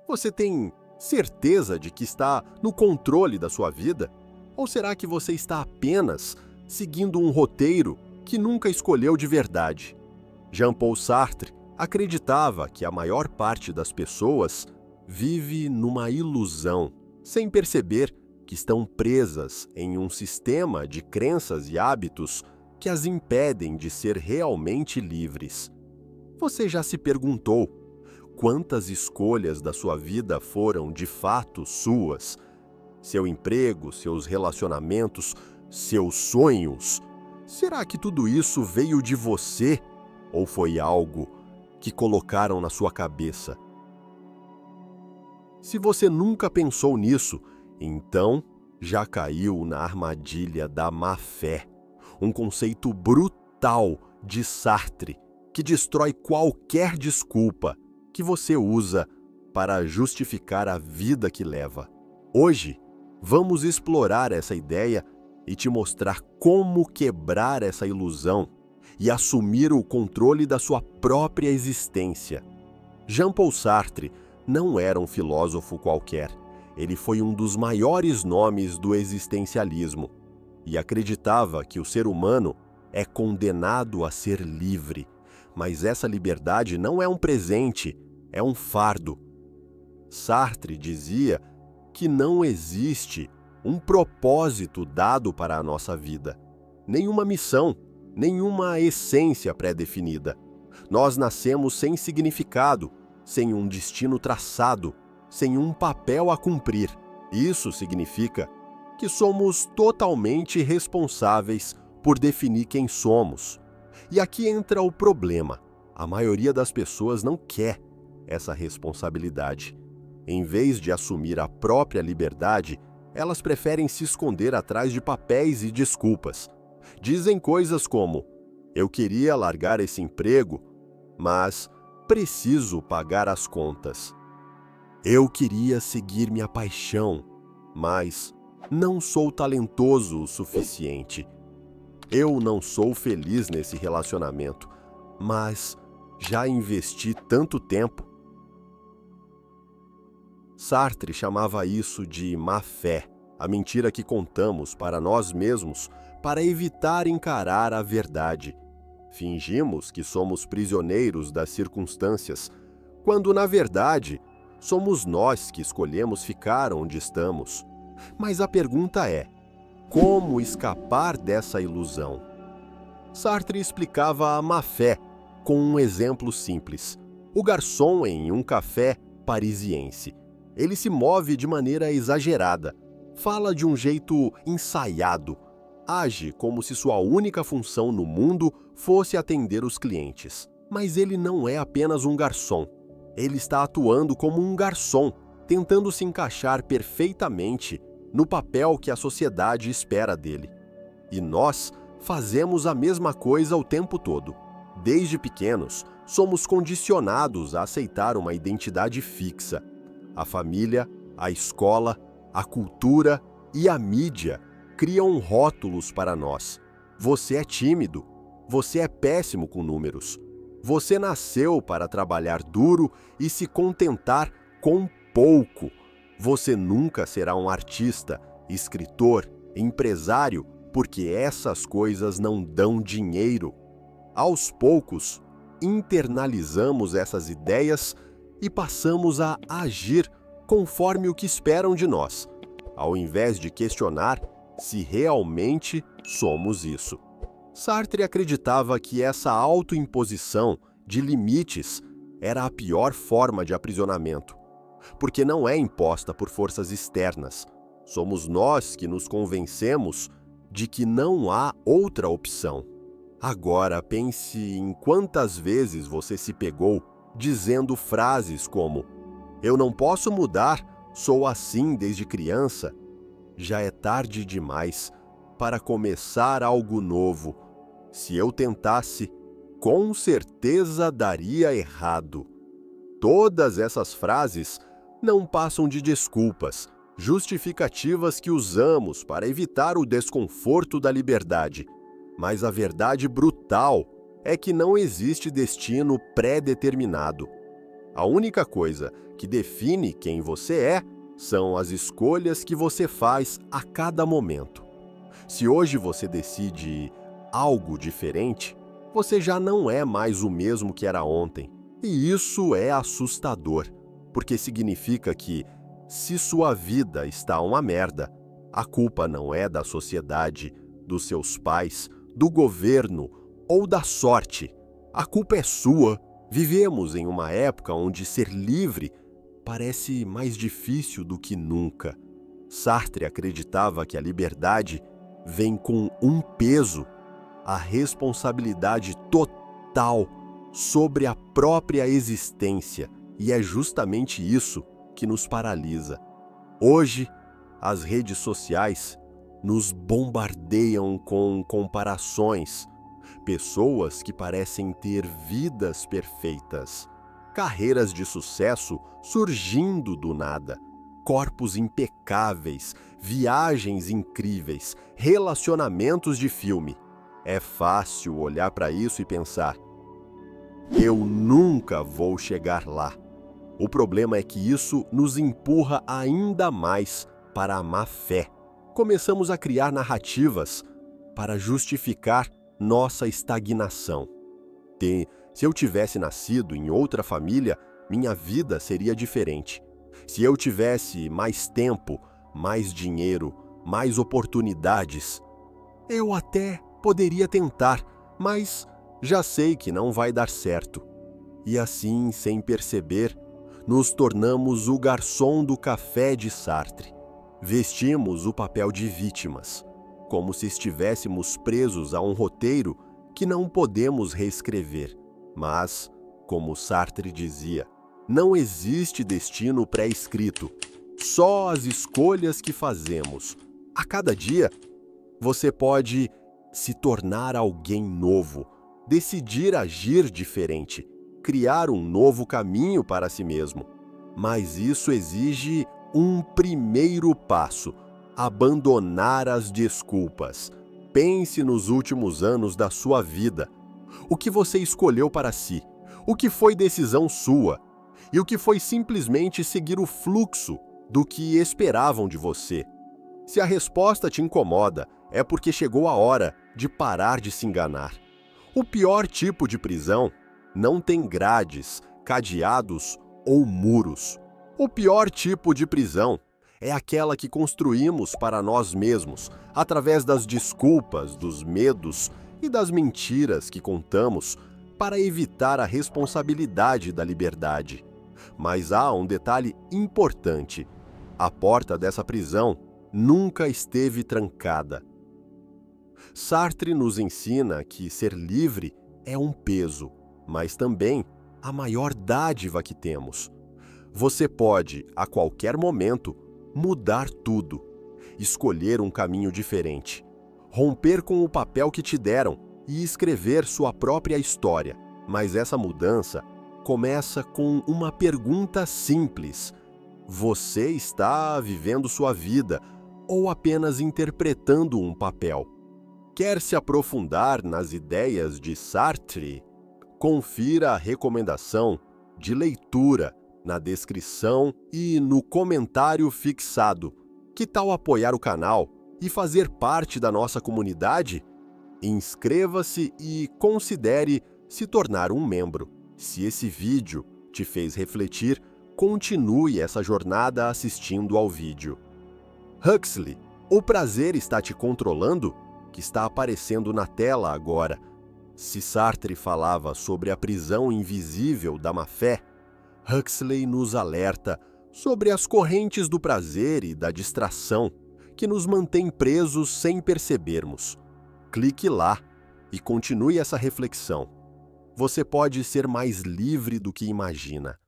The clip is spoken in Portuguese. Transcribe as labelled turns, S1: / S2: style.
S1: Você tem certeza de que está no controle da sua vida? Ou será que você está apenas seguindo um roteiro que nunca escolheu de verdade? Jean-Paul Sartre acreditava que a maior parte das pessoas vive numa ilusão, sem perceber que estão presas em um sistema de crenças e hábitos que as impedem de ser realmente livres. Você já se perguntou quantas escolhas da sua vida foram de fato suas? Seu emprego, seus relacionamentos, seus sonhos? Será que tudo isso veio de você ou foi algo que colocaram na sua cabeça? Se você nunca pensou nisso, então já caiu na armadilha da má-fé, um conceito brutal de Sartre que destrói qualquer desculpa que você usa para justificar a vida que leva. Hoje, vamos explorar essa ideia e te mostrar como quebrar essa ilusão e assumir o controle da sua própria existência. Jean-Paul Sartre não era um filósofo qualquer. Ele foi um dos maiores nomes do existencialismo e acreditava que o ser humano é condenado a ser livre. Mas essa liberdade não é um presente, é um fardo. Sartre dizia que não existe um propósito dado para a nossa vida, nenhuma missão, nenhuma essência pré-definida. Nós nascemos sem significado, sem um destino traçado, sem um papel a cumprir. Isso significa que somos totalmente responsáveis por definir quem somos. E aqui entra o problema. A maioria das pessoas não quer essa responsabilidade. Em vez de assumir a própria liberdade, elas preferem se esconder atrás de papéis e desculpas. Dizem coisas como: eu queria largar esse emprego, mas preciso pagar as contas. Eu queria seguir minha paixão, mas não sou talentoso o suficiente. Eu não sou feliz nesse relacionamento, mas já investi tanto tempo. Sartre chamava isso de má-fé, a mentira que contamos para nós mesmos para evitar encarar a verdade. Fingimos que somos prisioneiros das circunstâncias, quando, na verdade, somos nós que escolhemos ficar onde estamos. Mas a pergunta é: como escapar dessa ilusão? Sartre explicava a má-fé com um exemplo simples. O garçom em um café parisiense. Ele se move de maneira exagerada, fala de um jeito ensaiado, age como se sua única função no mundo fosse atender os clientes. Mas ele não é apenas um garçom. Ele está atuando como um garçom, tentando se encaixar perfeitamente no papel que a sociedade espera dele. E nós fazemos a mesma coisa o tempo todo. Desde pequenos, somos condicionados a aceitar uma identidade fixa. A família, a escola, a cultura e a mídia criam rótulos para nós. Você é tímido. Você é péssimo com números. Você nasceu para trabalhar duro e se contentar com pouco. Você nunca será um artista, escritor, empresário, porque essas coisas não dão dinheiro. Aos poucos, internalizamos essas ideias e passamos a agir conforme o que esperam de nós, ao invés de questionar se realmente somos isso. Sartre acreditava que essa autoimposição de limites era a pior forma de aprisionamento, porque não é imposta por forças externas. Somos nós que nos convencemos de que não há outra opção. Agora pense em quantas vezes você se pegou dizendo frases como: eu não posso mudar, sou assim desde criança. Já é tarde demais para começar algo novo. Se eu tentasse, com certeza daria errado. Todas essas frases não passam de desculpas, justificativas que usamos para evitar o desconforto da liberdade. Mas a verdade brutal é que não existe destino pré-determinado. A única coisa que define quem você é são as escolhas que você faz a cada momento. Se hoje você decide algo diferente, você já não é mais o mesmo que era ontem. E isso é assustador, porque significa que, se sua vida está uma merda, a culpa não é da sociedade, dos seus pais, do governo ou da sorte. A culpa é sua. Vivemos em uma época onde ser livre parece mais difícil do que nunca. Sartre acreditava que a liberdade vem com um peso, a responsabilidade total sobre a própria existência, e é justamente isso que nos paralisa. Hoje, as redes sociais nos bombardeiam com comparações, pessoas que parecem ter vidas perfeitas, carreiras de sucesso surgindo do nada, corpos impecáveis, viagens incríveis, relacionamentos de filme. É fácil olhar para isso e pensar: eu nunca vou chegar lá. O problema é que isso nos empurra ainda mais para a má fé. Começamos a criar narrativas para justificar nossa estagnação. Se eu tivesse nascido em outra família, minha vida seria diferente. Se eu tivesse mais tempo, mais dinheiro, mais oportunidades, eu até poderia tentar, mas já sei que não vai dar certo. E assim, sem perceber, nos tornamos o garçom do café de Sartre. Vestimos o papel de vítimas, como se estivéssemos presos a um roteiro que não podemos reescrever. Mas, como Sartre dizia, não existe destino pré-escrito, só as escolhas que fazemos. A cada dia, você pode se tornar alguém novo, decidir agir diferente, criar um novo caminho para si mesmo. Mas isso exige um primeiro passo: abandonar as desculpas. Pense nos últimos anos da sua vida. O que você escolheu para si? O que foi decisão sua? E o que foi simplesmente seguir o fluxo do que esperavam de você? Se a resposta te incomoda, é porque chegou a hora de parar de se enganar. O pior tipo de prisão não tem grades, cadeados ou muros. O pior tipo de prisão é aquela que construímos para nós mesmos, através das desculpas, dos medos e das mentiras que contamos para evitar a responsabilidade da liberdade. Mas há um detalhe importante: a porta dessa prisão nunca esteve trancada. Sartre nos ensina que ser livre é um peso, mas também a maior dádiva que temos. Você pode, a qualquer momento, mudar tudo, escolher um caminho diferente, romper com o papel que te deram e escrever sua própria história. Mas essa mudança começa com uma pergunta simples: você está vivendo sua vida ou apenas interpretando um papel? Quer se aprofundar nas ideias de Sartre? Confira a recomendação de leitura na descrição e no comentário fixado. Que tal apoiar o canal e fazer parte da nossa comunidade? Inscreva-se e considere se tornar um membro. Se esse vídeo te fez refletir, continue essa jornada assistindo ao vídeo. Huxley, o prazer está te controlando? Que está aparecendo na tela agora. Se Sartre falava sobre a prisão invisível da má-fé, Huxley nos alerta sobre as correntes do prazer e da distração que nos mantêm presos sem percebermos. Clique lá e continue essa reflexão. Você pode ser mais livre do que imagina.